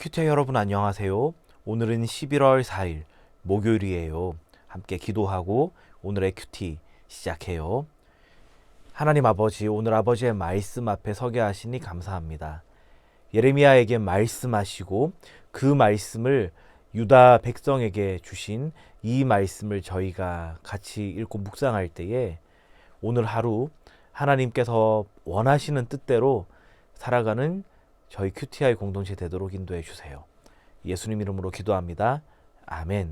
큐티 여러분 안녕하세요. 오늘은 11월 4일 목요일이에요. 함께 기도하고 오늘의 큐티 시작해요. 하나님 아버지, 오늘 아버지의 말씀 앞에 서게 하시니 감사합니다. 예레미야에게 말씀하시고 그 말씀을 유다 백성에게 주신 이 말씀을 저희가 같이 읽고 묵상할 때에 오늘 하루 하나님께서 원하시는 뜻대로 살아가는 저희 큐티아이 공동체 되도록 인도해 주세요. 예수님 이름으로 기도합니다. 아멘.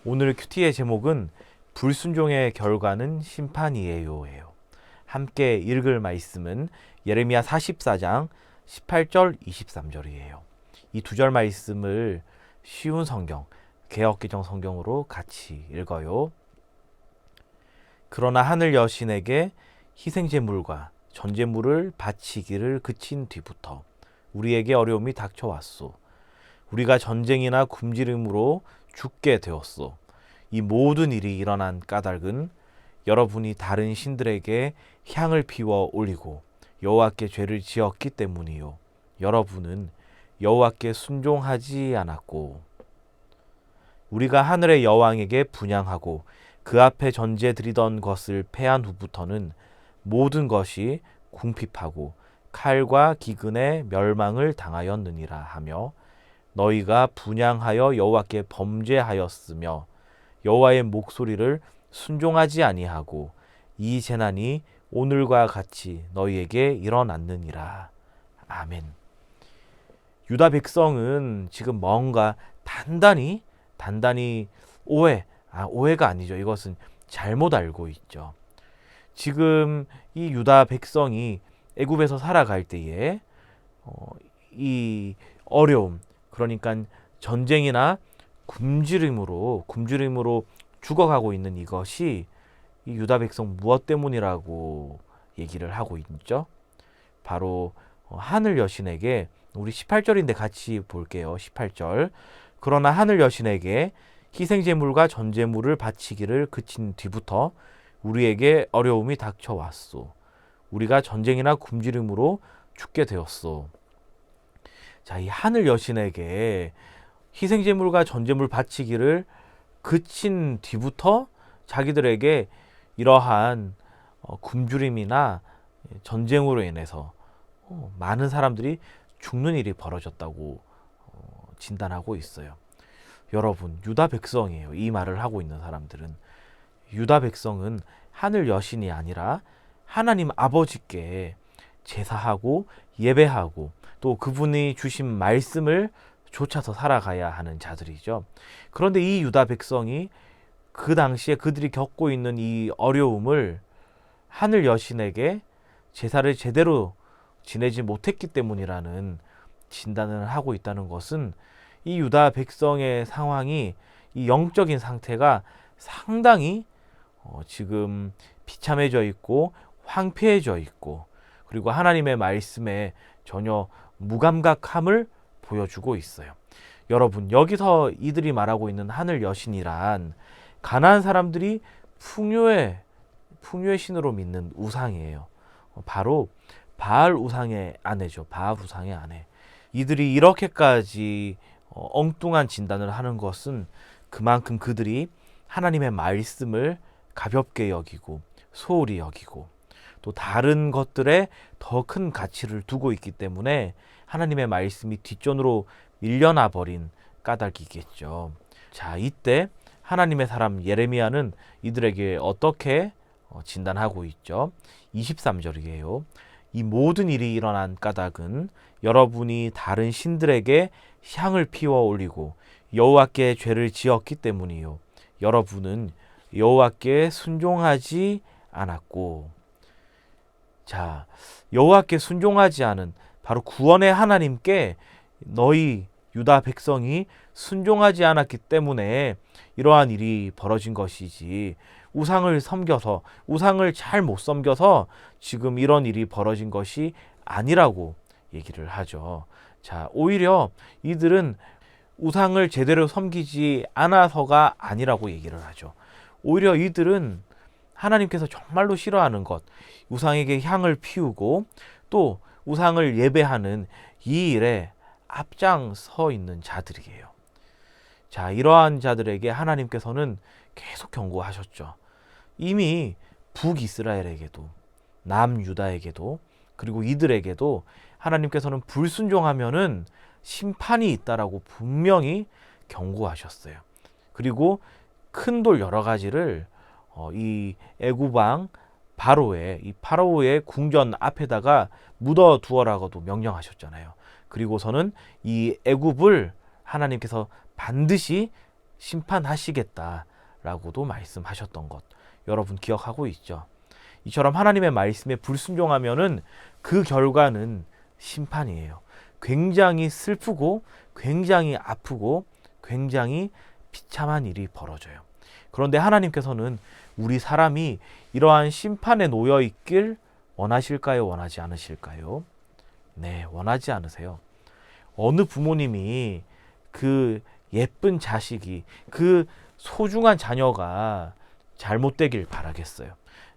오늘 큐티의 제목은 불순종의 결과는 심판이에요. 함께 읽을 말씀은 예레미야 44장 18절 23절이에요. 이 두 절 말씀을 쉬운 성경, 개역개정 성경으로 같이 읽어요. 그러나 하늘 여신에게 희생제물과 전제물을 바치기를 그친 뒤부터 우리에게 어려움이 닥쳐왔소. 우리가 전쟁이나 굶주림으로 죽게 되었소. 이 모든 일이 일어난 까닭은 여러분이 다른 신들에게 향을 피워 올리고 여호와께 죄를 지었기 때문이요. 여러분은 여호와께 순종하지 않았고 우리가 하늘의 여왕에게 분향하고 그 앞에 전제 드리던 것을 패한 후부터는 모든 것이 궁핍하고 칼과 기근에 멸망을 당하였느니라 하며 너희가 분향하여 여호와께 범죄하였으며 여호와의 목소리를 순종하지 아니하고 이 재난이 오늘과 같이 너희에게 일어났느니라. 아멘. 유다 백성은 지금 뭔가 단단히 오해가 아니죠. 이것은 잘못 알고 있죠. 지금 이 유다 백성이 애굽에서 살아갈 때에 이 어려움, 그러니까 전쟁이나 굶주림으로 죽어가고 있는 이것이 이 유다 백성 무엇 때문이라고 얘기를 하고 있죠. 바로 하늘 여신에게, 우리 18절인데 같이 볼게요. 18절. 그러나 하늘 여신에게 희생제물과 전제물을 바치기를 그친 뒤부터 우리에게 어려움이 닥쳐왔소. 우리가 전쟁이나 굶주림으로 죽게 되었소. 자, 이 하늘 여신에게 희생제물과 전제물 바치기를 그친 뒤부터 자기들에게 이러한 굶주림이나 전쟁으로 인해서 많은 사람들이 죽는 일이 벌어졌다고 진단하고 있어요. 여러분, 유다 백성이에요. 이 말을 하고 있는 사람들은. 유다 백성은 하늘 여신이 아니라 하나님 아버지께 제사하고 예배하고 또 그분이 주신 말씀을 쫓아서 살아가야 하는 자들이죠. 그런데 이 유다 백성이 그 당시에 그들이 겪고 있는 이 어려움을 하늘 여신에게 제사를 제대로 지내지 못했기 때문이라는 진단을 하고 있다는 것은 이 유다 백성의 상황이, 이 영적인 상태가 상당히 지금 비참해져 있고 황폐해져 있고, 그리고 하나님의 말씀에 전혀 무감각함을 보여주고 있어요. 여러분, 여기서 이들이 말하고 있는 하늘 여신이란 가나안 사람들이 풍요의 신으로 믿는 우상이에요. 바로 바알 우상의 아내죠. 바알 우상의 아내. 이들이 이렇게까지 엉뚱한 진단을 하는 것은 그만큼 그들이 하나님의 말씀을 가볍게 여기고 소홀히 여기고 또 다른 것들에 더 큰 가치를 두고 있기 때문에 하나님의 말씀이 뒷전으로 밀려나 버린 까닭이겠죠. 자, 이때 하나님의 사람 예레미야는 이들에게 어떻게 진단하고 있죠? 23절이에요. 이 모든 일이 일어난 까닭은 여러분이 다른 신들에게 향을 피워 올리고 여호와께 죄를 지었기 때문이요. 여러분은 여호와께 순종하지 않았고. 자, 여호와께 순종하지 않은, 바로 구원의 하나님께 너희 유다 백성이 순종하지 않았기 때문에 이러한 일이 벌어진 것이지, 우상을 섬겨서, 우상을 잘 못 섬겨서 지금 이런 일이 벌어진 것이 아니라고 얘기를 하죠. 자, 오히려 이들은 우상을 제대로 섬기지 않아서가 아니라고 얘기를 하죠. 오히려 이들은 하나님께서 정말로 싫어하는 것, 우상에게 향을 피우고 또 우상을 예배하는 이 일에 앞장서 있는 자들이에요. 자, 이러한 자들에게 하나님께서는 계속 경고하셨죠. 이미 북이스라엘에게도 남유다에게도 그리고 이들에게도 하나님께서는 불순종하면은 심판이 있다라고 분명히 경고하셨어요. 그리고 큰 돌 여러 가지를 이 애굽왕 바로의 이 파라오의 궁전 앞에다가 묻어 두어라고도 명령하셨잖아요. 그리고서는 이 애굽을 하나님께서 반드시 심판하시겠다라고도 말씀하셨던 것 여러분 기억하고 있죠? 이처럼 하나님의 말씀에 불순종하면은 그 결과는 심판이에요. 굉장히 슬프고 굉장히 아프고 굉장히 비참한 일이 벌어져요. 그런데 하나님께서는 우리 사람이 이러한 심판에 놓여 있길 원하실까요? 원하지 않으실까요? 네, 원하지 않으세요. 어느 부모님이 그 예쁜 자식이 그 소중한 자녀가 잘못되길 바라겠어요.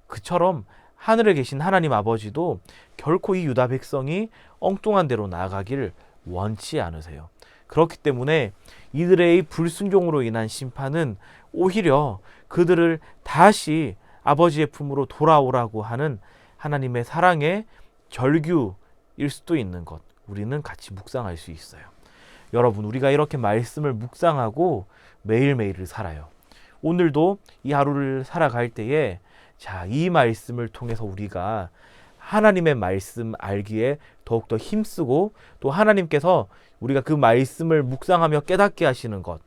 그처럼 하늘에 계신 하나님 아버지도 결코 이 유다 백성이 엉뚱한 대로 나아가길 원치 않으세요. 그렇기 때문에 이들의 이 불순종으로 인한 심판은 오히려 그들을 다시 아버지의 품으로 돌아오라고 하는 하나님의 사랑의 절규일 수도 있는 것 우리는 같이 묵상할 수 있어요. 여러분, 우리가 이렇게 말씀을 묵상하고 매일매일을 살아요. 오늘도 이 하루를 살아갈 때에 자, 이 말씀을 통해서 우리가 하나님의 말씀 알기에 더욱더 힘쓰고 또 하나님께서 우리가 그 말씀을 묵상하며 깨닫게 하시는 것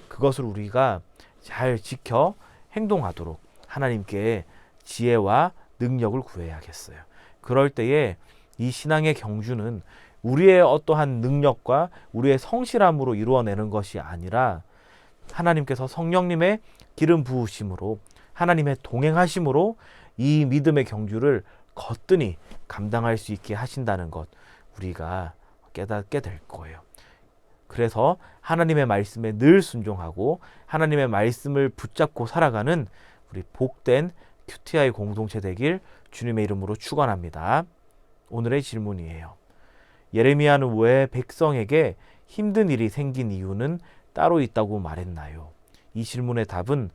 그것을 우리가 잘 지켜 행동하도록 하나님께 지혜와 능력을 구해야겠어요. 그럴 때에 이 신앙의 경주는 우리의 어떠한 능력과 우리의 성실함으로 이루어내는 것이 아니라 하나님께서 성령님의 기름 부으심으로 하나님의 동행하심으로 이 믿음의 경주를 거뜬히 감당할 수 있게 하신다는 것 우리가 깨닫게 될 거예요. 그래서 하나님의 말씀에 늘 순종하고 하나님의 말씀을 붙잡고 살아가는 우리 복된 QTI 공동체 되길 주님의 이름으로 축원합니다. 오늘의 질문이에요. 예레미야는 왜 백성에게 힘든 일이 생긴 이유는 따로 있다고 말했나요? 이 질문의 답은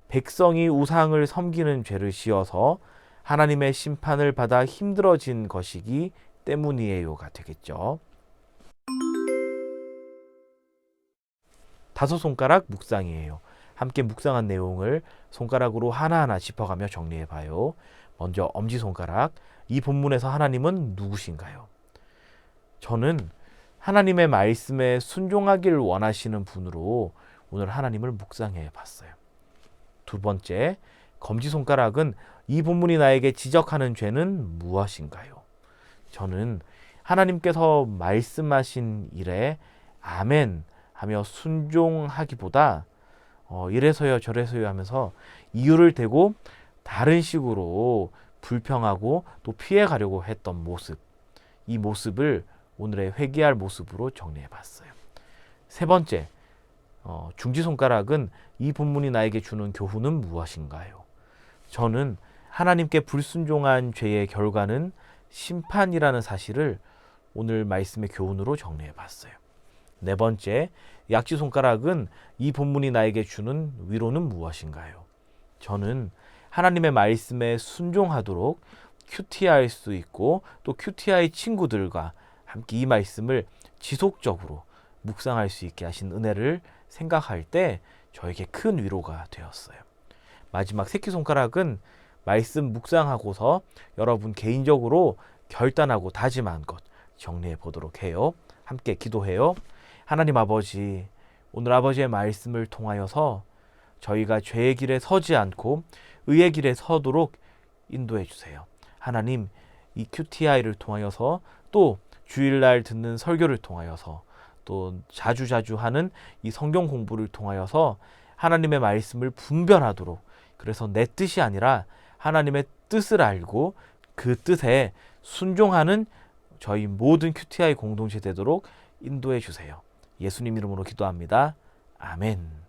백성이 우상을 섬기는 죄를 지어서 하나님의 심판을 받아 힘들어진 것이기 때문이에요가 되겠죠. 다섯 손가락 묵상이에요. 함께 묵상한 내용을 손가락으로 하나하나 짚어가며 정리해봐요. 먼저 엄지손가락, 이 본문에서 하나님은 누구신가요? 저는 하나님의 말씀에 순종하기를 원하시는 분으로 오늘 하나님을 묵상해 봤어요. 두 번째, 검지손가락은 이 본문이 나에게 지적하는 죄는 무엇인가요? 저는 하나님께서 말씀하신 일에 아멘 하며 순종하기보다 이래서요 저래서요 하면서 이유를 대고 다른 식으로 불평하고 또 피해가려고 했던 모습, 이 모습을 오늘의 회개할 모습으로 정리해 봤어요. 세 번째, 중지손가락은 이 본문이 나에게 주는 교훈은 무엇인가요? 저는 하나님께 불순종한 죄의 결과는 심판이라는 사실을 오늘 말씀의 교훈으로 정리해 봤어요. 네 번째, 약지손가락은 이 본문이 나에게 주는 위로는 무엇인가요? 저는 하나님의 말씀에 순종하도록 QT할 수 있고 또 QTI 친구들과 함께 이 말씀을 지속적으로 묵상할 수 있게 하신 은혜를 생각할 때 저에게 큰 위로가 되었어요. 마지막 새끼손가락은 말씀 묵상하고서 여러분 개인적으로 결단하고 다짐한 것 정리해 보도록 해요. 함께 기도해요. 하나님 아버지, 오늘 아버지의 말씀을 통하여서 저희가 죄의 길에 서지 않고 의의 길에 서도록 인도해 주세요. 하나님, 이 QTI를 통하여서 또 주일날 듣는 설교를 통하여서 또 자주자주 하는 이 성경 공부를 통하여서 하나님의 말씀을 분별하도록, 그래서 내 뜻이 아니라 하나님의 뜻을 알고 그 뜻에 순종하는 저희 모든 QTI 공동체 되도록 인도해 주세요. 예수님 이름으로 기도합니다. 아멘.